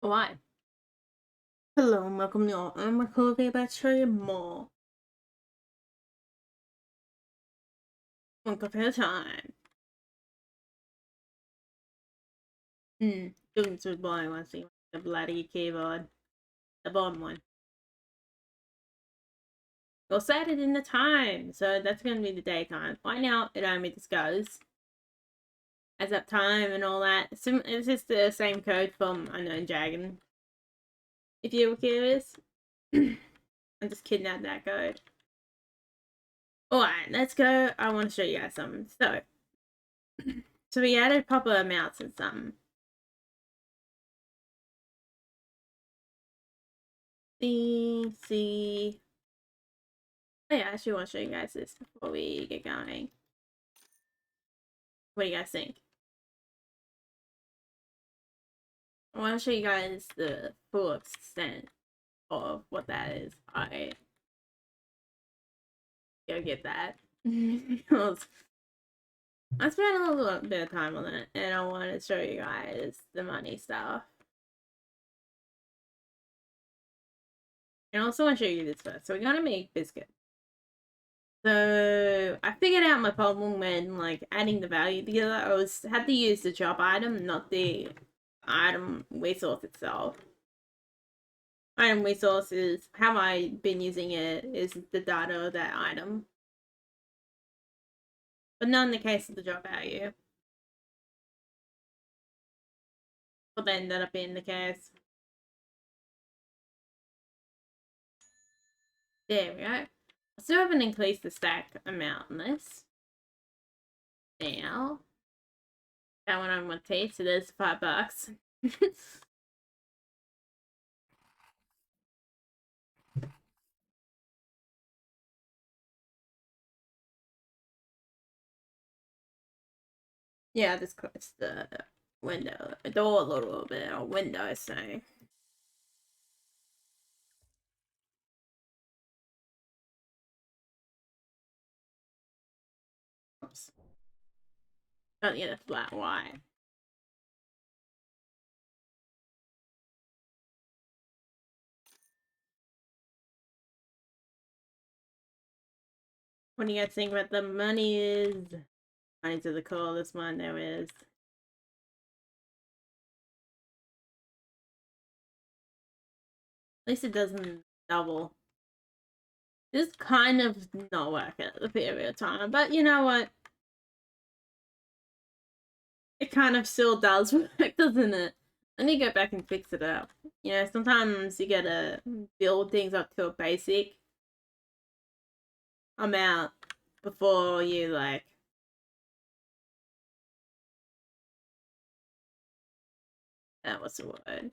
Alright. Hello and welcome to I'm recording about to show you more. One cup at a time. Doing some blind one, see the bloody keyboard. The bottom one. You'll set it in the time, so that's gonna be the daytime. Right now it only just goes as up time and all that. It's just the same code from Unknown Dragon. If you were curious. I just kidnapped that code. Alright, let's go. I want to show you guys something. So we added proper amounts and some. See. Oh yeah, I actually want to show you guys this before we get going. What do you guys think? I want to show you guys the full extent of what that is. I go get that because I spent a little bit of time on it, and I want to show you guys the money stuff. And I also want to show you this first. So we're gonna make biscuit. So I figured out my problem when like adding the value together. I had to use the job item, not the item resource itself. Item resources, how I've been using it is the data of that item. But not in the case of the job value. But that ended up being the case. There we go. I still haven't increased the stack amount on this. Now. That one on one taste, so there's $5. Yeah, this close the window, the door a little bit, or window, so. Oops. Don't get a flat white. What do you guys think about the money is? Money to the coolest one there is. At least it doesn't double. This kind of not working at the period of time, but you know what? It kind of still does work, doesn't it? I need to go back and fix it up. You know, sometimes you gotta build things up to a basic amount before you like what's the word?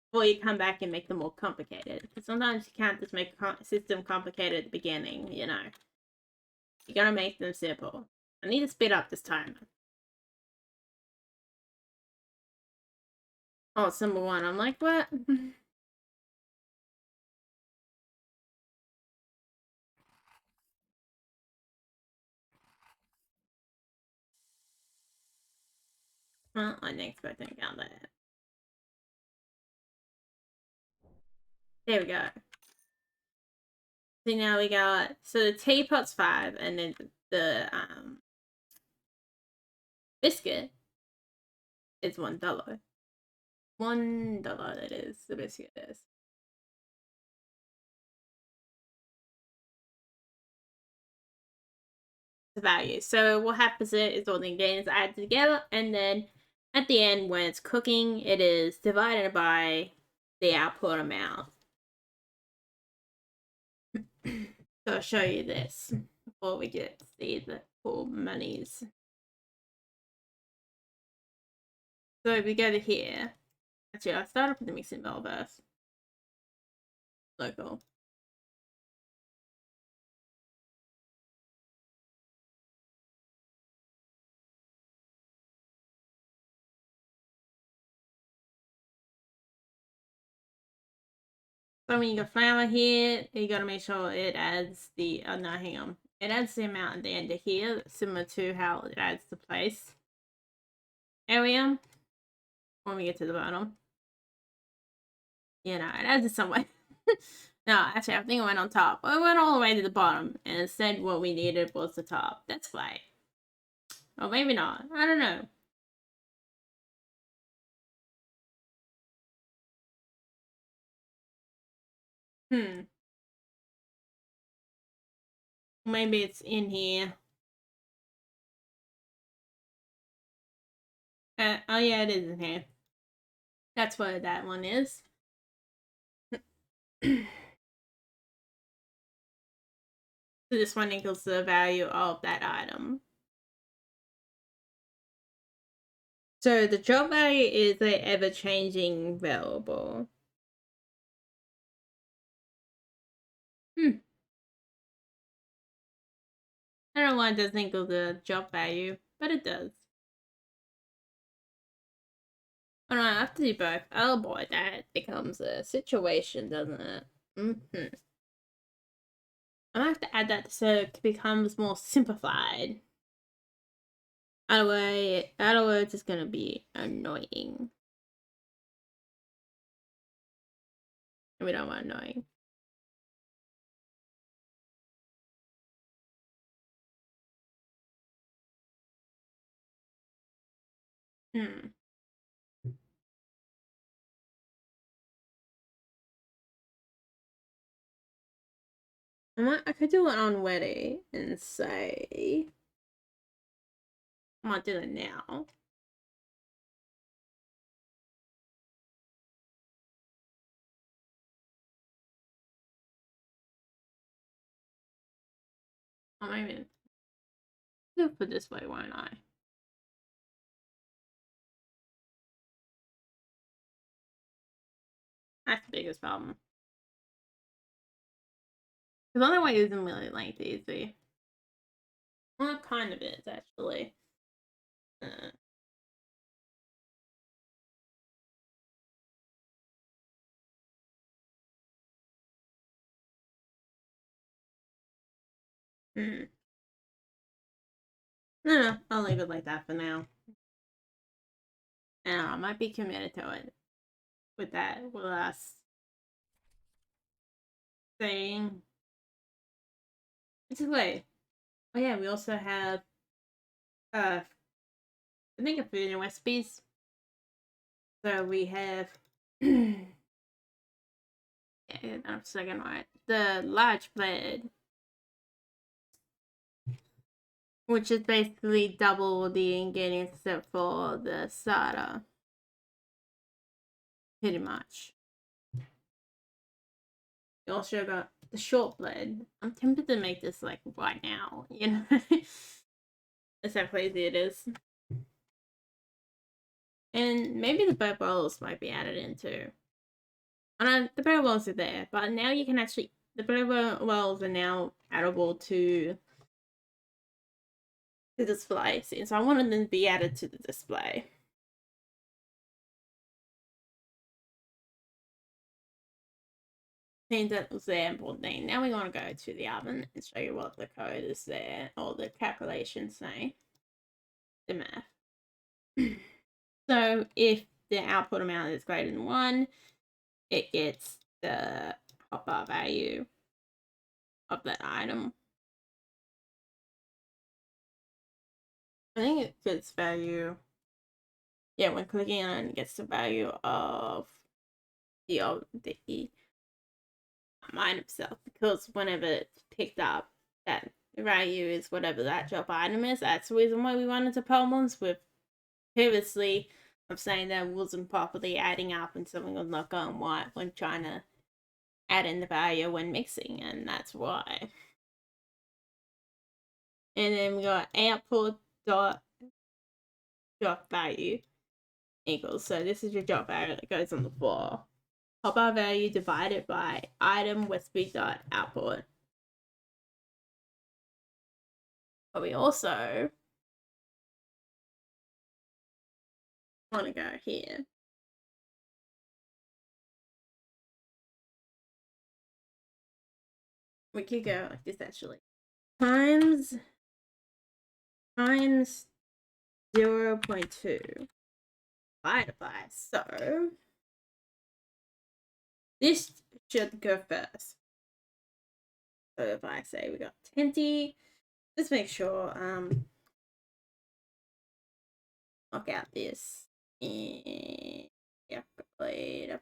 Before you come back and make them more complicated. Because sometimes you can't just make a system complicated at the beginning, you know. You gotta make them simple. I need to speed up this time. Oh, it's number one. I'm like, what? Well, I didn't expect anything out of that. There we go. So now we got, so the teapot's 5, and then the biscuit is $1. $1 that is, the biscuit is. The value. So what happens is all the ingredients are added together, and then at the end when it's cooking, it is divided by the output amount. So I'll show you this before we get to see the full monies. So if we go to here, actually I'll start off with the mixing bowl first. Local. So when you got flour here, you gotta make sure it adds the, oh no, hang on. It adds the amount at the end of here, similar to how it adds the place area when we get to the bottom. You know, it adds some way. No, actually, I think I went on top. I went all the way to the bottom, and instead what we needed was the top. That's right. Or maybe not. I don't know. Hmm. Maybe it's in here. Oh yeah, it is in here. That's where that one is. So this one equals the value of that item. So the drop value is a ever-changing variable. I don't know why it doesn't equal the drop value, but it does. Oh no, I have to do both. Oh boy, that becomes a situation, doesn't it? Mm-hmm. I have to add that so it becomes more simplified. Otherwise it's gonna be annoying. And we don't want annoying. Hmm. I could do it on Weddy and say I might do it now. I might even do it this way, won't I? That's the biggest problem. Because other way isn't really lengthy, see? Well, it kind of is, actually. Uh, hmm. No, I'll leave it like that for now. And I might be committed to it with that, with us saying. It's way. Oh yeah, we also have I think a food and recipes. So we have yeah, I'm second right. The large bread, which is basically double the ingredients except for the starter. Pretty much. You also got the short bread. I'm tempted to make this like right now, you know. That's how crazy it is. And maybe the bread rolls might be added in too. And the bread rolls are there, but now you can actually the bread rolls are now addable to the display, since I wanted them to be added to the display. Thing that was there important thing. Now we want to go to the oven and show you what the code is there, or the calculations say. The math. So if the output amount is greater than 1, it gets the hotbar value of that item. I think it gets value. Yeah, when clicking on it, gets the value of the item itself, because whenever it's picked up, that value is whatever that drop item is. That's the reason why we run into problems with previously of saying that wasn't properly adding up and something was not going right when trying to add in the value when mixing, and that's why. And then we got output dot drop value equals. So this is your drop value that goes on the floor. Hotbar value divided by item recipe dot output. But we also want to go here. We could go like this actually. Times 0.2 divided by, so This should go first. So if I say we got 20, let's make sure lock out this and calculate.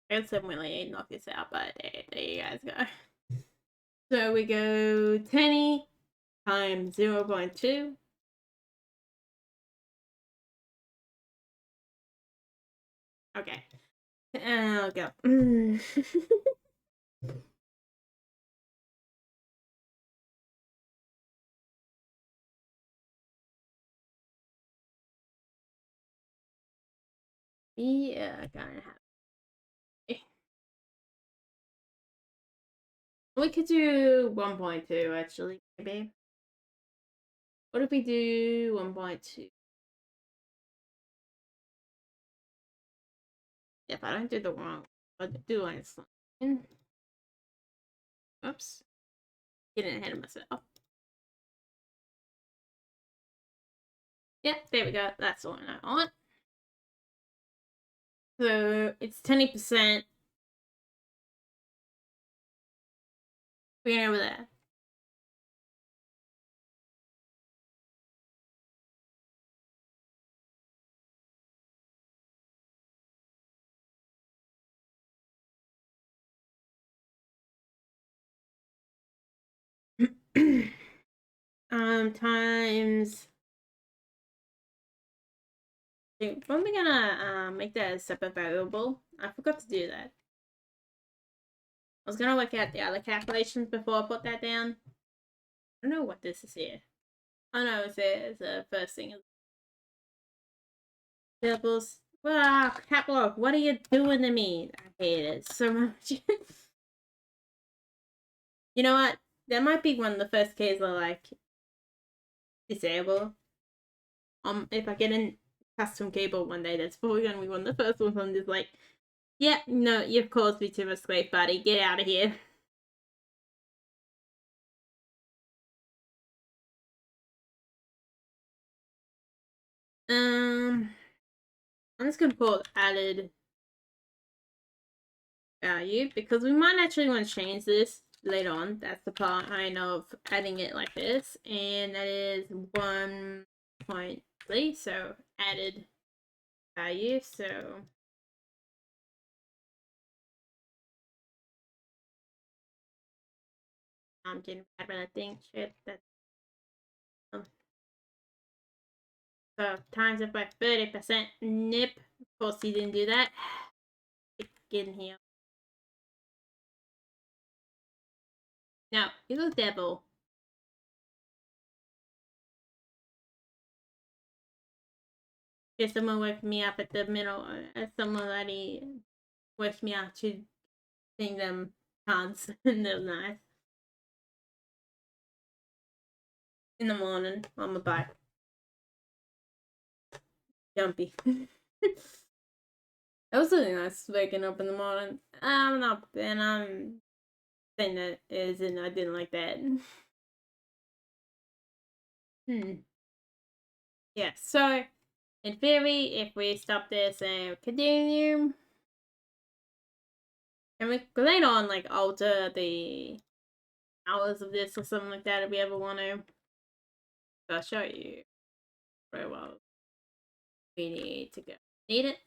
I guess I'm really knock this out, but there you guys go. So we go 20 times 0.2. Okay. And I'll go. Yeah, gonna have. We could do 1.2 actually, maybe. What if we do 1.2? If I don't do the wrong, I'll do like something. Oops. Getting ahead of myself. Yep, there we go. That's the one I want. So it's 20%. We're over there. Times. When are we gonna make that a separate variable? I forgot to do that. I was gonna work out the other calculations before I put that down. I don't know what this is here. Oh no, it's the first thing. Doubles. Wow, Catlock, what are you doing to me? I hate it so much. You know what? That might be one of the first cases I like disable. If I get a custom keyboard one day, that's probably gonna be one of the first ones. I'm just like, yeah, no, you've caused me too much grief, buddy. Get out of here. I'm just gonna put added value because we might actually want to change this later on. That's the part I know of adding it like this, and that is 1.3. So added value. So I'm getting bad when I think shit. That's so times it by 30%. Nip. Of course, he didn't do that. Get in here. Now, you little devil. If someone wakes me up at the middle, someone already wakes me up to sing them cons, and they're nice. In the morning, on my bike. Jumpy. It was really nice waking up in the morning. I'm up and I'm saying that is, and I didn't like that. Yeah, so in theory, if we stop this and continue, and we could later on like alter the hours of this or something like that if we ever want to. I'll show you very well. We need to go. Need it.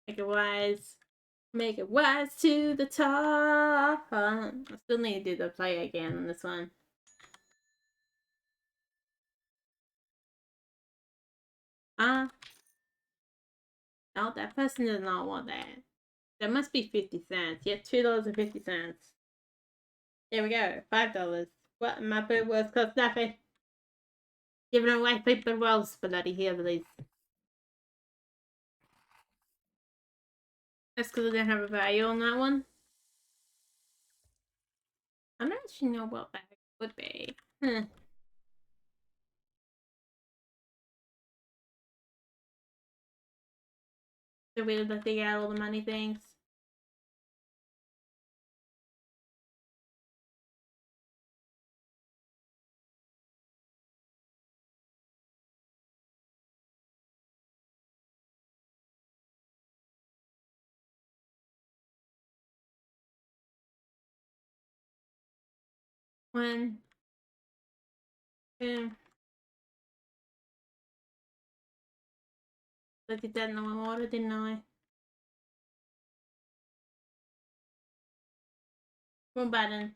Make it wise. Make it wise to the top. I still need to do the play again on this one. No, that person does not want that. That must be 50 cents. Yeah, $2.50. There we go. $5. What my food was cost nothing. Giving away paper rolls bloody heavily. That's because I didn't have a value on that one. I don't actually know what that would be. So weird that they got all the money things. One, two. I did that in the wrong order, didn't I? Wrong button.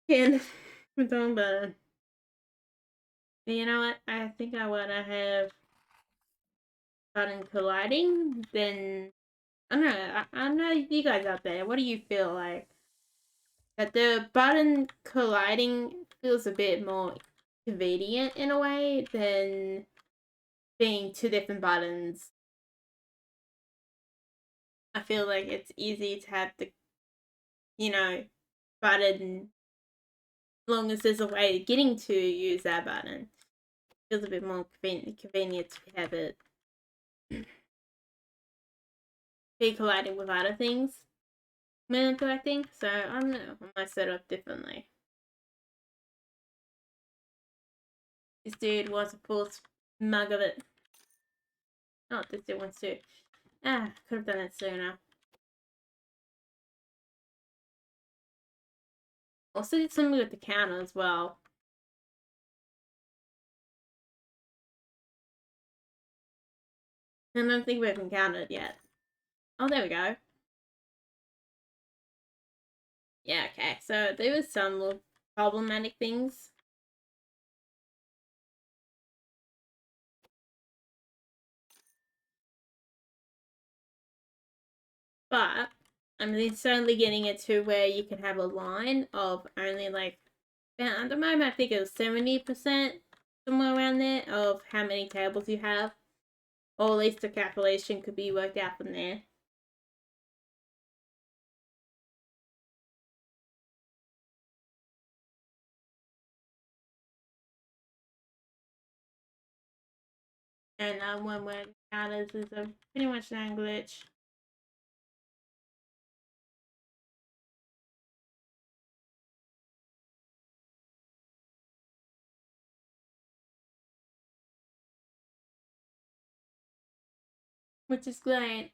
Again, wrong button. But you know what? I think I want to have button colliding. Then I don't know. I know you guys out there. What do you feel like? That the button colliding feels a bit more convenient in a way than being two different buttons. I feel like it's easy to have the, button as long as there's a way of getting to use that button. It feels a bit more convenient to have it be colliding with other things when collecting. So I don't know. I might set up differently. This dude wants a full mug of it. Oh, this dude wants to. Could have done it sooner. Also did something with the counter as well. I don't think we haven't counted yet. Oh, there we go. Yeah, okay. So there was some little problematic things. But I'm certainly getting it to where you can have a line of only like, at the moment I think it was 70%, somewhere around there, of how many tables you have. Or at least the calculation could be worked out from there. And one word counters is a pretty much non glitch. Which is great.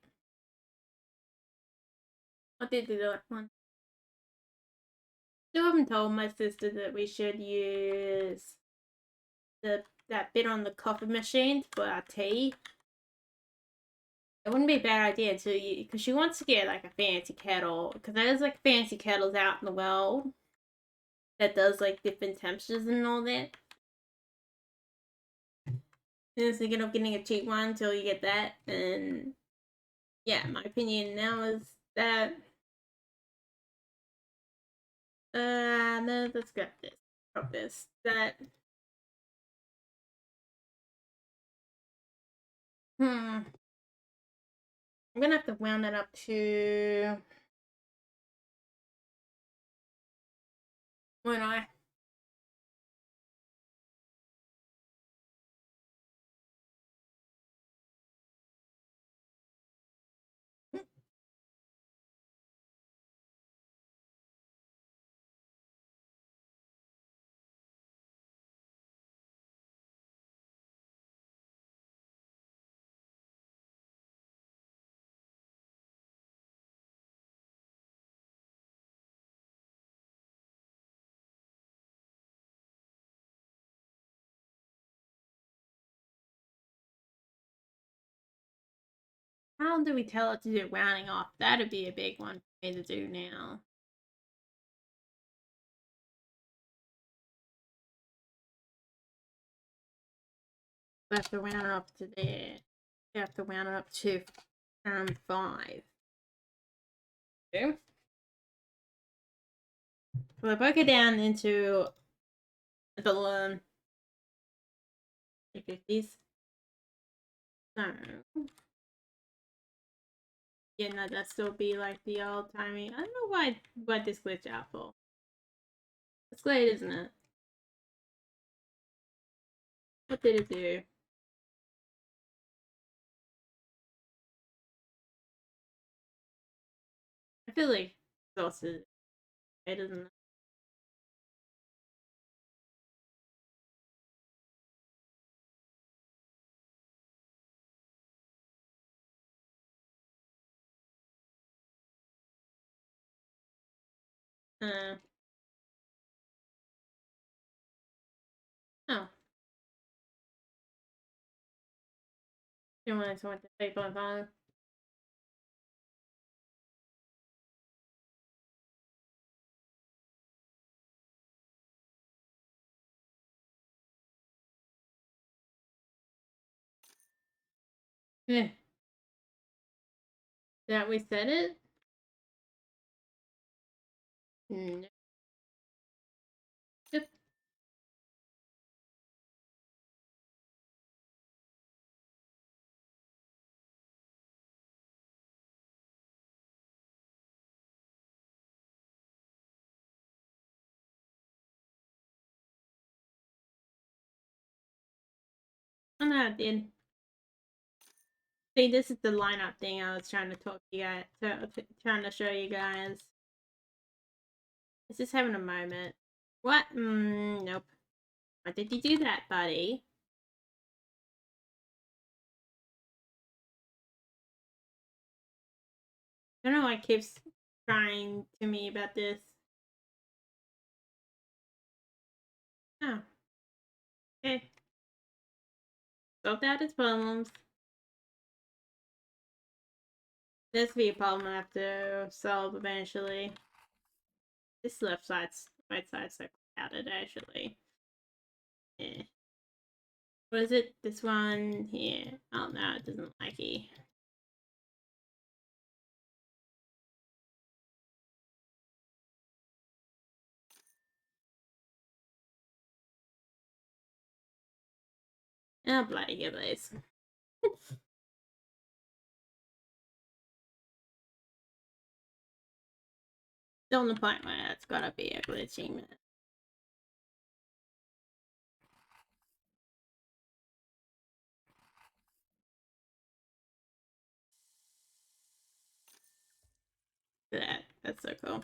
I did do that one. Still haven't told my sister that we should use that bit on the coffee machine for our tea. It wouldn't be a bad idea to, because she wants to get like a fancy kettle, because there's like fancy kettles out in the world that does like different temperatures and all that. And thinking of getting a cheap one until you get that. And yeah, my opinion now is that no, let's grab this. Drop this. That I'm gonna have to round that up to when I how do we tell it to do rounding off? That'd be a big one for me to do now. We have to round it up to there. We have to round it up to 5. Okay. So I broke it down into the 50s. So yeah, no, that still be like the old timey. I don't know why this glitch out for. It's great, isn't it? What did it do? I feel like it's also it doesn't. Uh, oh. You want to 3.5? Yeah. That we said it? Mm. Yep. I know I did. See, this is the lineup thing I was trying to talk to you guys, trying to show you guys. It's just having a moment. What? Nope. Why did you do that, buddy? I don't know why it keeps crying to me about this. Oh. Okay. Solved out his problems. This will be a problem I have to solve eventually. This right side's so crowded actually. Yeah. What is it? This one here. Oh no, it doesn't like it. Oh bloody give this. Still on the point where it's gotta be a glitching. That's so cool.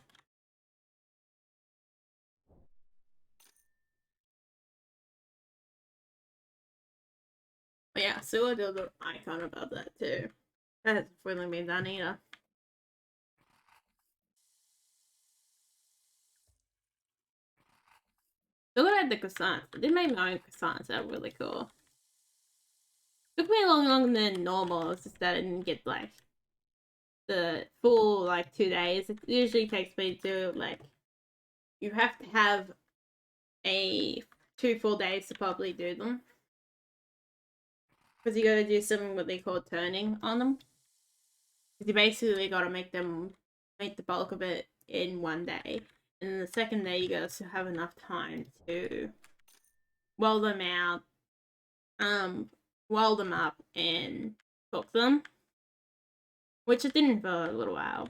But yeah, so we'll do the icon above that too. That hasn't really been done either. Look at the croissants. I did make my own croissants. They're really cool. Took me a long longer than normal. It's just that I didn't get like the full like 2 days. It usually takes me to like you have to have a 2 full days to probably do them because you got to do something what they call turning on them. Because you basically got to make the bulk of it in 1 day, and then the second day you got to have enough time to weld them out, um, weld them up, and cook them, which I didn't for a little while.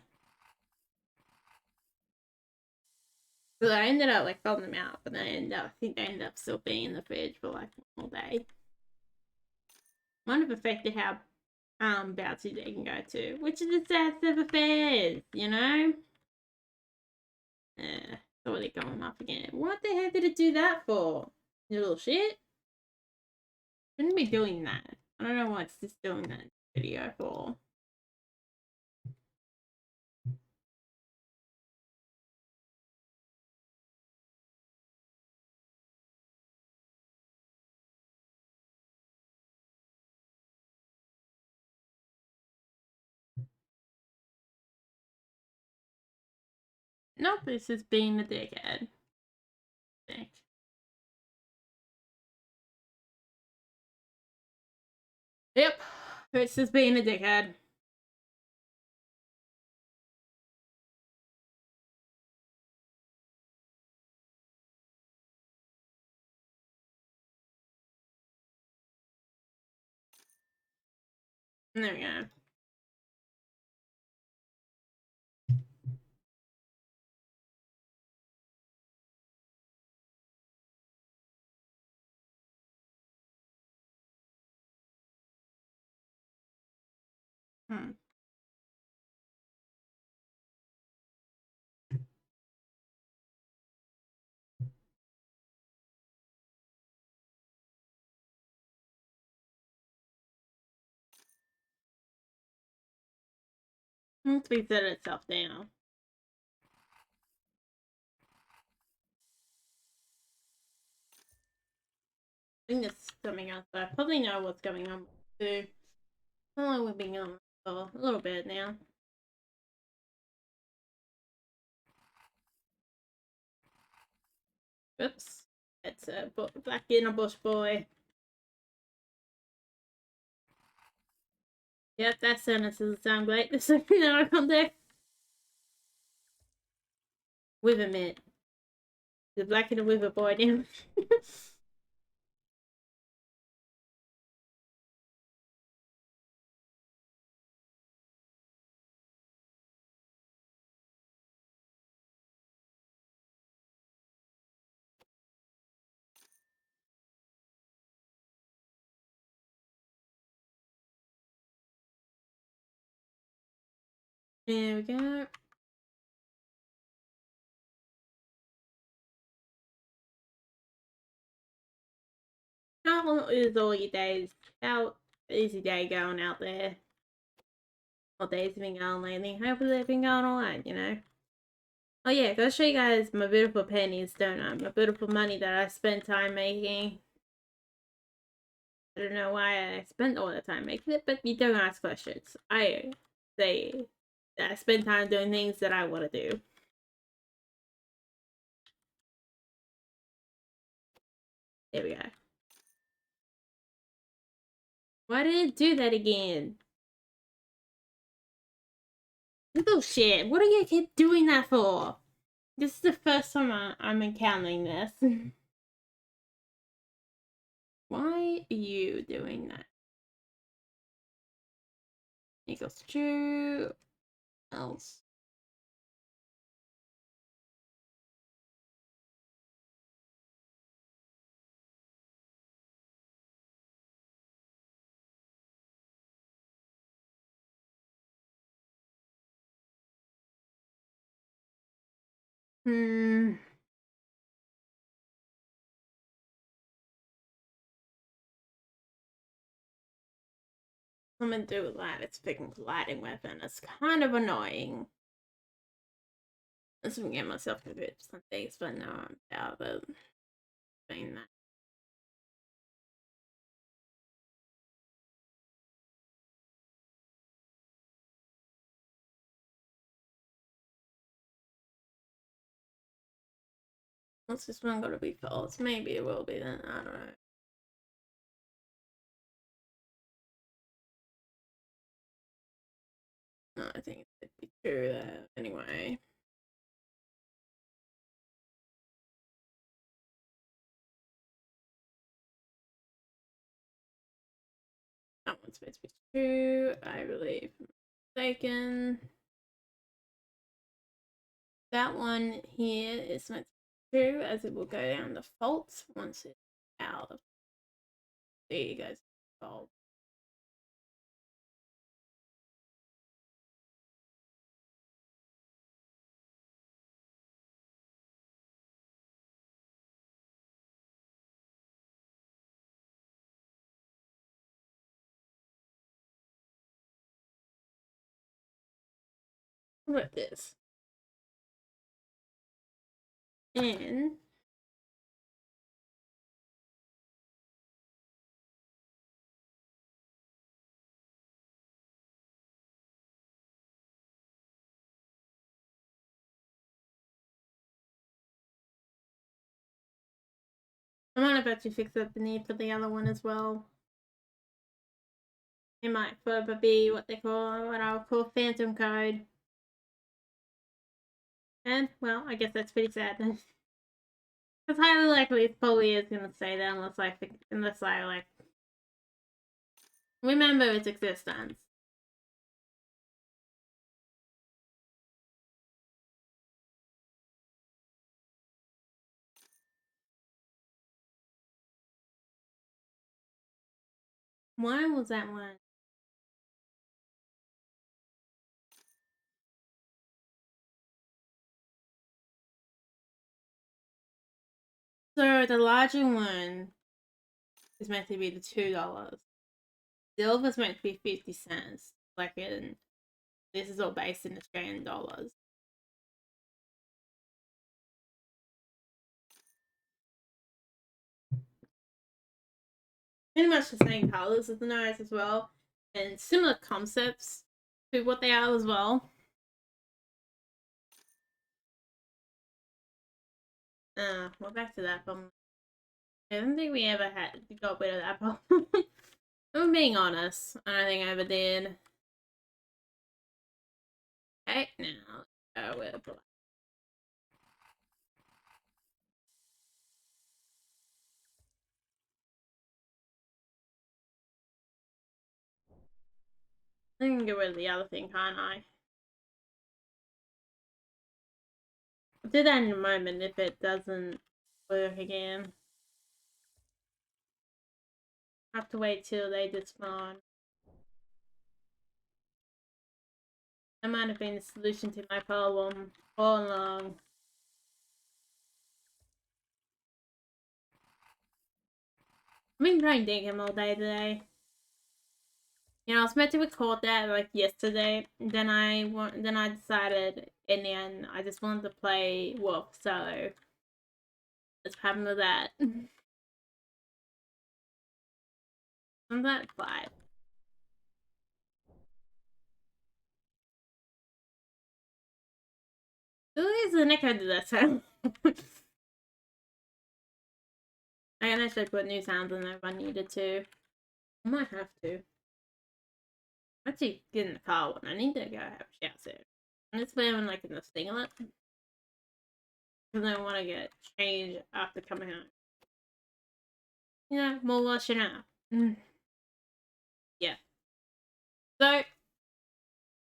So I ended up like welding them out, but then I think they ended up still being in the fridge for like one whole day. Might have affected how bouncy they can go to, which is the sad state of affairs, you know? Already going up again. What the heck did it do that for? You little shit? Shouldn't be doing that. I don't know why it's just doing that video for. Nope, this is being a dickhead. Dick. Yep, it's just being a dickhead. There we go. Once we set itself down. think there's something else, but I probably know what's going on too. How long we've been on for? A little bit now. Oops. It's a black in a bush boy. Yep, that sentence doesn't sound great. There's something that I can't do. With a mitt. The black and a with a boy now. There we go. How is all your days? How is your day going out there? What days have been going lately? Hopefully they've been going alright, you know. Oh yeah, gotta show you guys my beautiful pennies, don't I? My beautiful money that I spent time making. I don't know why I spent all the time making it, but you don't ask questions. I say that I spend time doing things that I want to do. There we go. Why did it do that again? Little shit. What do you keep doing that for? This is the first time I'm encountering this. Why are you doing that? Equals true. Else. Hmm. Something to do with that. It's picking colliding weapon. It's kind of annoying. Let's get myself confused some things, but no, I'm out of saying that. What's this one gotta be false? Maybe it will be then. I don't know. No, I think it could be true there anyway. That one's supposed to be true, I believe. Mistaken. That one here is meant to be true, as it will go down the fault once it's out of. There you go. Fault. What about this? And I might have actually fixed up the need for the other one as well. It might further be what I'll call phantom code. And, well, I guess that's pretty sad then. It's highly likely it probably is gonna say that unless I like remember its existence. Why was that one? So the larger one is meant to be the $2. Silver's meant to be 50 cents. Like in this is all based in Australian dollars. pretty much the same colors as the nose as well, and similar concepts to what they are as well. Well, back to that problem. I don't think we ever got rid of that problem. I'm being honest. I don't think I ever did. Okay, now go with black. I can get rid of the other thing, can't I? I'll do that in a moment if it doesn't work again. I have to wait till they despawn. That might have been the solution to my problem all along. I've been trying Dingo all day today. You know, I was meant to record that like yesterday. Then I decided in the end I just wanted to play Wolf. So let's have with that. I'm that 5. Who is the neck to that sound? I can actually put new sounds in there if I needed to. I might have to. I'm actually get in the car when I need to go have a shower soon. I'm just playing like in the singlet. Because I want to get changed after coming home. You know, more washing up. Yeah. So,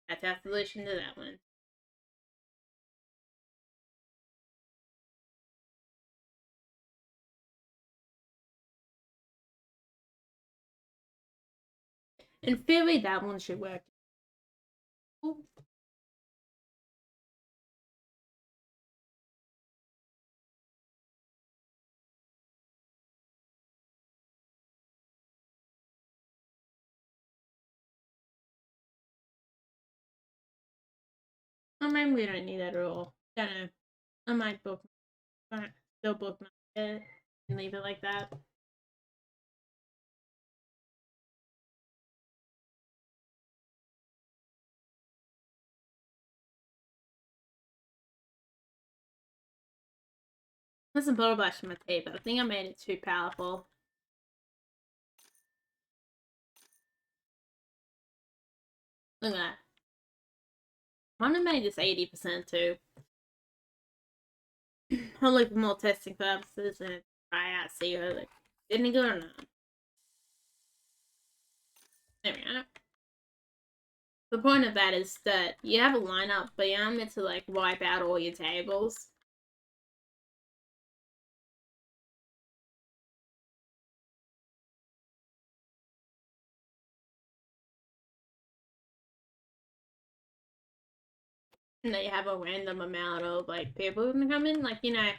that's our solution to that one. In theory, that one should work. Ooh. Or maybe we don't need that at all. Don't know. I might still bookmark it and leave it like that. There's some bottle brush in my tape, but I think I made it too powerful. Look at that. I want to make this 80% too. I'll look for more testing purposes and try out, see if it any good or not. There we go. The point of that is that you have a lineup, but you're not meant to like wipe out all your tables. And that you have a random amount of like people who can come in. Like, you know,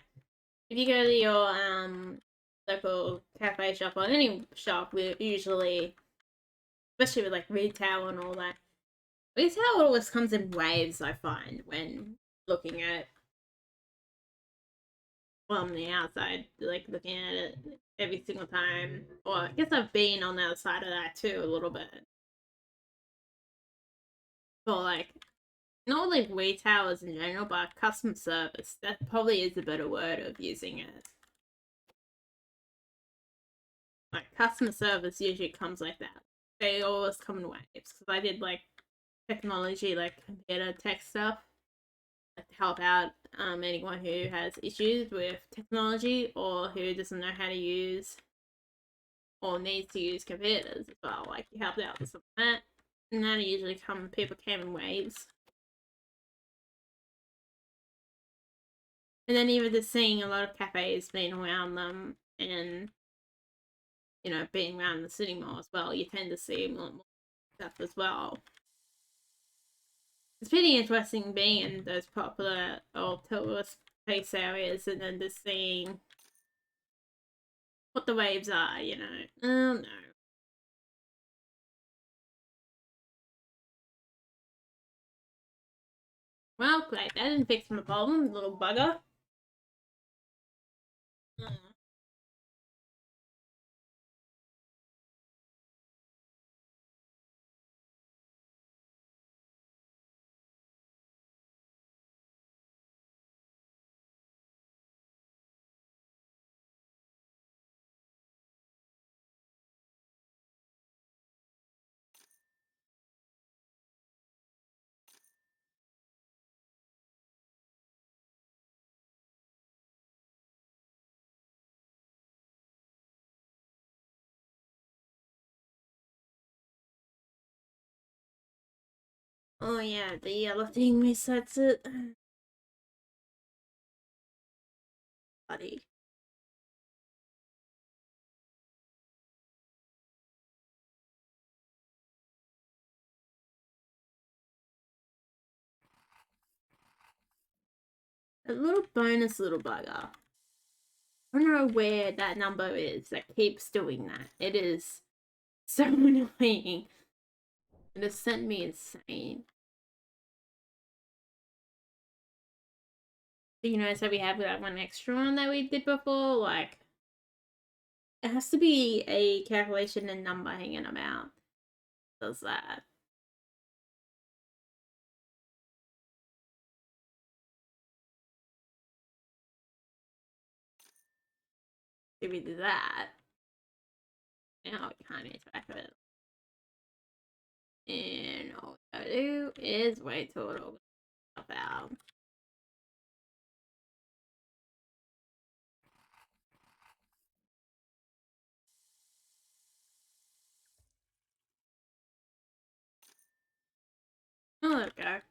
if you go to your local cafe shop or any shop, we usually, especially with like retail and all that, retail always comes in waves. I find when looking at from the outside, like looking at it every single time. Or I guess I've been on the other side of that too a little bit. But like not like retailers in general, but customer service. That probably is a better word of using it. Like customer service usually comes like that. They always come in waves. Because I did like technology, like computer tech stuff, like to help out anyone who has issues with technology or who doesn't know how to use or needs to use computers as well. Like you helped out with some of that, and that usually people came in waves. And then even just seeing a lot of cafes being around them and you know being around the city more as well, you tend to see more stuff as well. It's pretty interesting being in those popular old tourist place areas and then just seeing what the waves are, you know. Oh no. Well, great. That didn't fix my problem, little bugger. Oh yeah, the yellow thing resets it. Buddy. A little bonus little bugger. I don't know where that number is that keeps doing that. It is so annoying. It has sent me insane. You know, so we have that one extra one that we did before, like it has to be a calculation and number hanging about. Does that? If we do that, now we can't interact with it. And all we gotta do is wait till it all stuff out. Oh, there we go.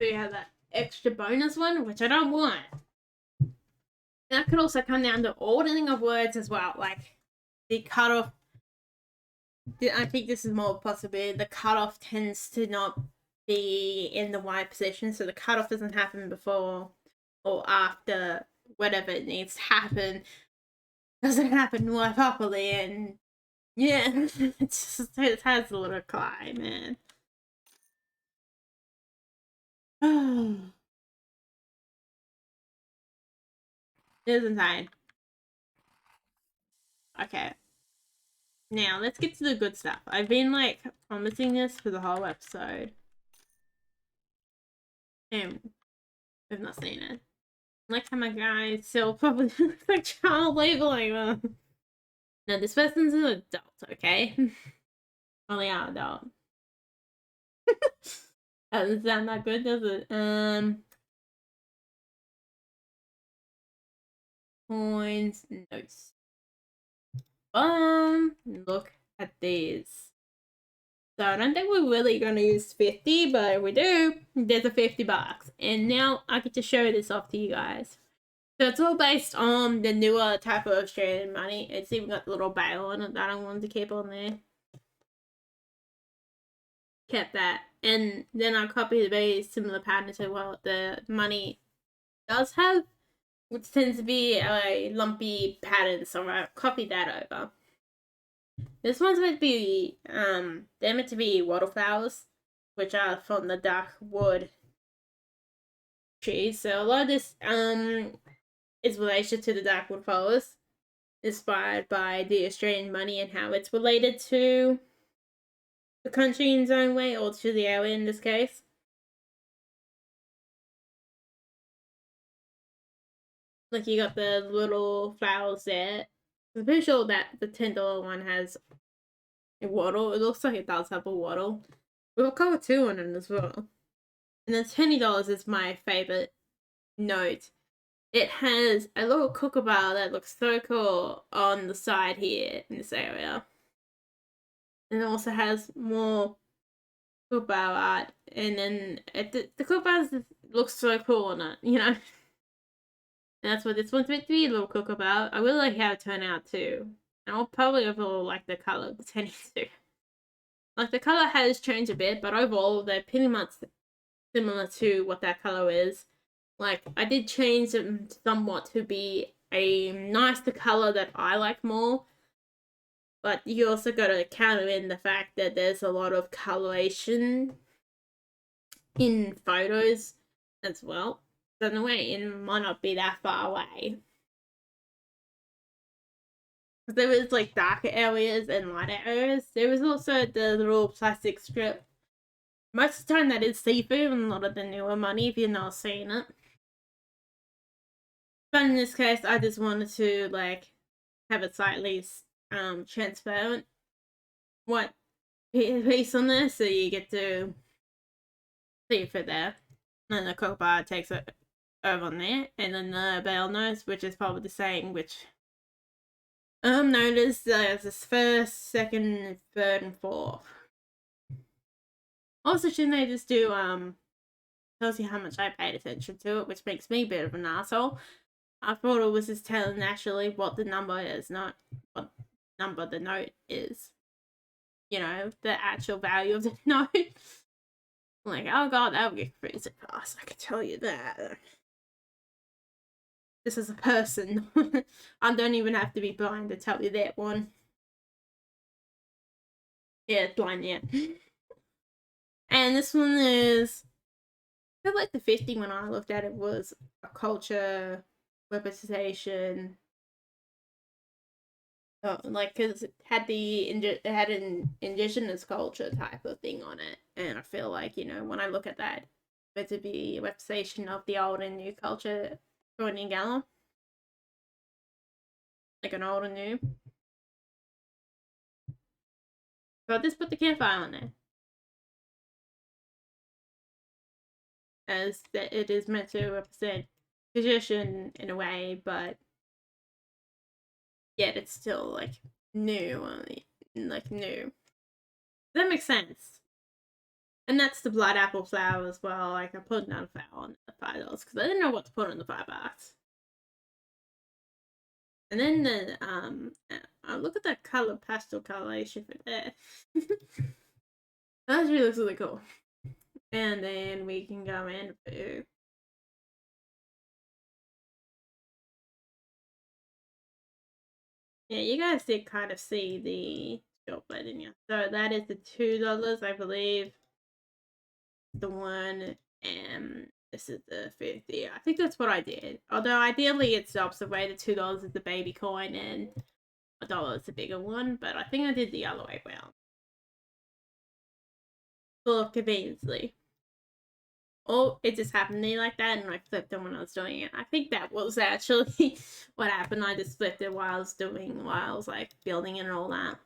So you have that extra bonus one, which I don't want. That could also come down to ordering of words as well, like the cutoff. I think this is more possible. The cutoff tends to not be in the right position, so the cutoff doesn't happen before or after whatever it needs to happen. Doesn't happen more properly, and yeah, it has a little cry, man. It is insane. Okay. Now, let's get to the good stuff. I've been, like, promising this for the whole episode. And we've not seen it. Like how my guy still probably looks like child labeling. No, this person's an adult, okay? Only an adult. That doesn't sound that good, does it? Coins, notes. Look at these. So I don't think we're really gonna use 50, but if we do, there's a $50. And now I get to show this off to you guys. So it's all based on the newer type of Australian money. It's even got the little bail on it that I wanted to keep on there. Kept that. And then I copied a very similar pattern to what the money does have, which tends to be a lumpy pattern, so I copied that over. This one's meant to be, they're meant to be wattle flowers, which are from the dark wood trees. So a lot of this, is related to the dark wood flowers, inspired by the Australian money and how it's related to the country in its own way, or to the area in this case. Like you got the little flowers there. I'm pretty sure that the $10 one has a wattle. It looks like it does have a wattle. We've got two on it as well. And then $20 is my favorite note. It has a little kookaburra that looks so cool on the side here in this area. And it also has more kookaburra art. And then the kookaburra looks so cool on it, you know? And that's what this one's meant to be, a little kookaburra. I really like how it turned out too. And I'll probably overall like the colour of the tennies too. Like the colour has changed a bit, but overall they're pretty much similar to what that colour is. Like I did change them somewhat to be a nicer colour that I like more. But you also got to counter in the fact that there's a lot of coloration in photos as well. So in a way, it might not be that far away. There was like darker areas and lighter areas. There was also the little plastic strip. Most of the time that is see-through in a lot of the newer money if you're not seeing it. But in this case, I just wanted to like have it slightly transparent what piece on there, so you get to see it for there. And the cookbar takes it over on there, and then the bell notes, which is probably the same, which notice there's this first, second, third, and fourth. Also, shouldn't they just do tells you how much I paid attention to it, which makes me a bit of an asshole. I thought it was just telling naturally what the number is, not what number the note is. You know, the actual value of the note. Like, oh god, that would get crazy fast, I can tell you that. This is a person. I don't even have to be blind to tell you that one. Yeah, it's blind, yeah. And this one is, I feel like the 50 when I looked at it was a culture representation. Like, because it had an indigenous culture type of thing on it, and I feel like, you know, when I look at that, it's to be a representation of the old and new culture joining together, like an old and new. So I just put the campfire on there, as that it is meant to represent tradition in a way, but yet it's still like new, like new. That makes sense. And that's the blood apple flower as well. Like, I put another flower on the $5 because I didn't know what to put on the $5. And then look at that color, pastel coloration for there. That actually looks really cool. And then we can go in for, yeah, you guys did kind of see the short blade in you. So that is the $2, I believe. The one, and this is the 50. I think that's what I did. Although ideally it's the opposite way. The $2 is the baby coin and $1 is the bigger one. But I think I did the other way around. For conveniently. Or it just happened to me like that, and I flipped it when I was doing it. I think that was actually what happened. I just flipped it while I was like building it and all that.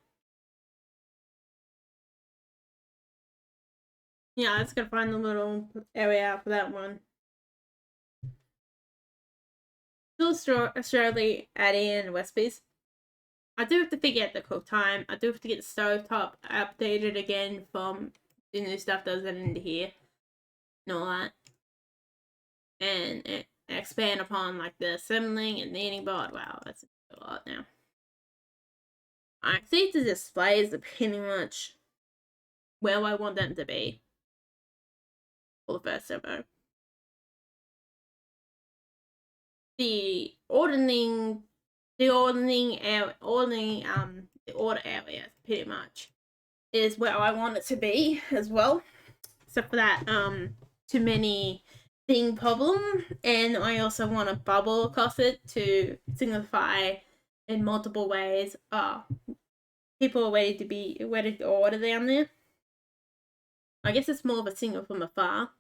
Yeah, I just gotta find the little area out for that one. Still slowly adding in recipes. I do have to figure out the cook time. I do have to get the stove top updated again from the new stuff that was into here and all that. And expand upon like the assembling and kneading board. Wow, that's a lot now. I think the displays are pretty much where I want them to be for the first demo. The ordering order area pretty much is where I want it to be as well. Except for that too many thing problem, and I also want a bubble across it to signify in multiple ways. People are ready to order down there. I guess it's more of a signal from afar.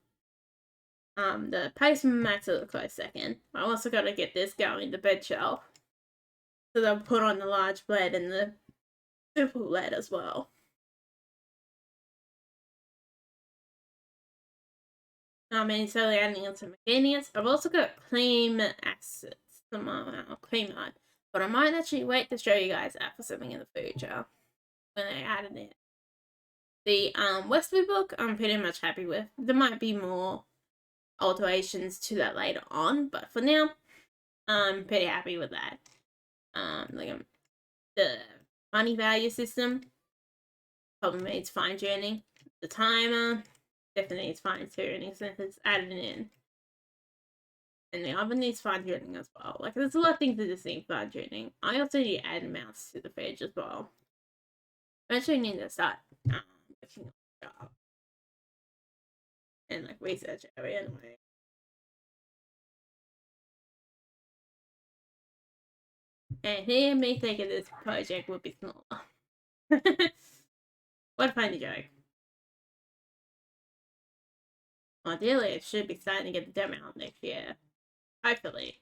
The placement max is a close second. I also got to get this going, the bed shelf. So they'll put on the large blade and the simple blade as well. So they're adding in some ingredients. I've also got cream acids, some cream art. But I might actually wait to show you guys that for something in the future when I added it. The recipe book I'm pretty much happy with. There might be more alterations to that later on, but for now, I'm pretty happy with that. The money value system probably needs fine tuning. The timer definitely needs fine tuning since it's added in. And the oven needs fine tuning as well. Like, there's a lot of things that just need fine tuning. I also need to add mouse to the fridge as well. I actually need to start looking on the job and like research area anyway. And here, me thinking this project would be smaller. What a funny joke. Ideally, it should be starting to get the demo out next year. Hopefully.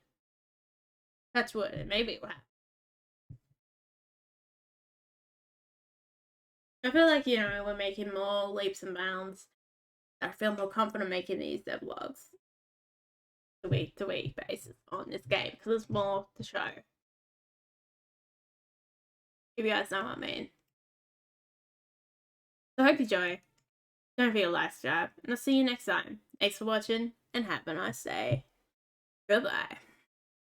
Touch wood, maybe it will happen. I feel like, you know, we're making more leaps and bounds. I feel more confident making these devlogs. week to week basis on this game because there's more to show. If you guys know what I mean. So I hope you enjoy. Don't forget to like, subscribe, and I'll see you next time. Thanks for watching, and have a nice day. Goodbye.